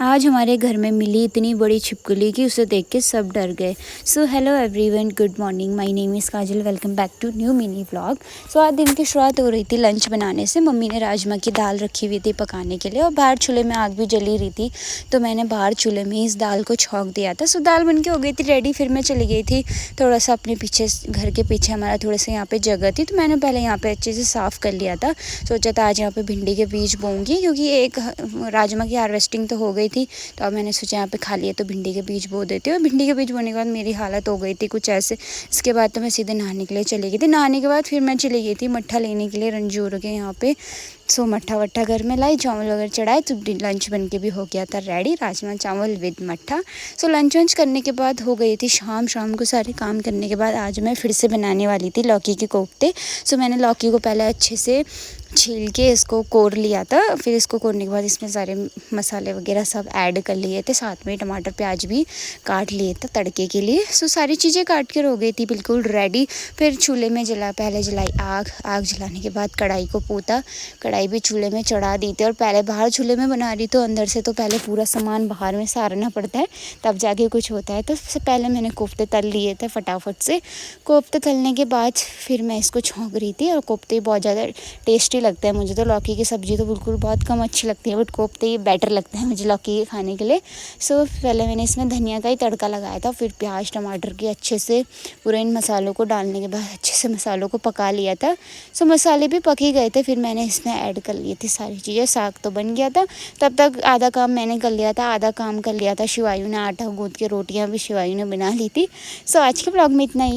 आज हमारे घर में मिली इतनी बड़ी छिपकली कि उसे देख के सब डर गए। So hello everyone, good morning, my name is Kajal, welcome back to new mini vlog. So आज दिन की शुरुआत हो रही थी लंच बनाने से। मम्मी ने राजमा की दाल रखी हुई थी पकाने के लिए और बाहर चूल्हे में आग भी जली रही थी, तो मैंने बाहर चूल्हे में इस दाल को छौंक दिया था। सो दाल बन के हो गई थी रेडी। फिर मैं चली गई थी थोड़ा सा अपने पीछे, घर के पीछे हमारा थोड़ा सा यहाँ पे जगह थी, तो मैंने पहले यहाँ पे अच्छे से साफ़ कर लिया था। सोचा था आज यहाँ पे भिंडी के बीज बोऊँगी, क्योंकि एक राजमा की हार्वेस्टिंग तो हो गई थी, तो अब मैंने सोचा यहाँ पे खाली है तो भिंडी के बीज बो देती हूँ। भिंडी के बीज बोने के बाद मेरी हालत हो गई थी कुछ ऐसे। इसके बाद तो मैं सीधे नहाने के लिए चली गई थी। नहाने के बाद फिर मैं चली गई थी मट्ठा लेने के लिए रंजूर के यहाँ पे। सो मट्ठा वट्ठा घर में लाई, चावल वगैरह चढ़ाए, तो लंच बन के भी हो गया था रेडी, राजमा चावल विद मट्ठा। सो लंच वंच करने के बाद हो गई थी शाम। शाम को सारे काम करने के बाद आज मैं फिर से बनाने वाली थी लौकी के कोफ्ते। सो मैंने लौकी को पहले अच्छे से छील के इसको कोर लिया था। फिर इसको कोरने के बाद इसमें सारे मसाले वगैरह सब ऐड कर लिए थे, साथ में टमाटर प्याज भी काट लिए थे तड़के के लिए। सो सारी चीज़ें काट कर हो गई थी बिल्कुल रेडी। फिर चूल्हे में पहले जलाई आग। आग जलाने के बाद कढ़ाई को पोता, कढ़ाई भी चूल्हे में चढ़ा दी थी। और पहले बाहर चूल्हे में बना रही तो अंदर से तो पहले पूरा सामान बाहर में सारना पड़ता है, तब जाके कुछ होता है। तो सबसे पहले मैंने कोफ्ते तल लिए थे फटाफट से। कोफ्ते तलने के बाद फिर मैं इसको छौंक रही थी। और कोफ्ते बहुत ज़्यादा टेस्टी लगते हैं मुझे तो। लौकी की सब्ज़ी तो बिल्कुल बहुत कम अच्छी लगती है, बट कोफ्ते ये बेटर लगते हैं मुझे लौकी के खाने के लिए। सो पहले मैंने इसमें धनिया का ही तड़का लगाया था, फिर प्याज टमाटर के अच्छे से पूरे इन मसालों को डालने के बाद अच्छे से मसालों को पका लिया था। सो मसाले भी पक ही गए थे। फिर मैंने इसमें ऐड कर लिए थी सारी चीज़ें। साग तो बन गया था, तब तक आधा काम मैंने कर लिया था, आधा काम कर लिया था शिवायु ने। आटा गूँथ के रोटियाँ भी शिवायु ने बना ली थी। सो आज के ब्लॉग में इतना ही।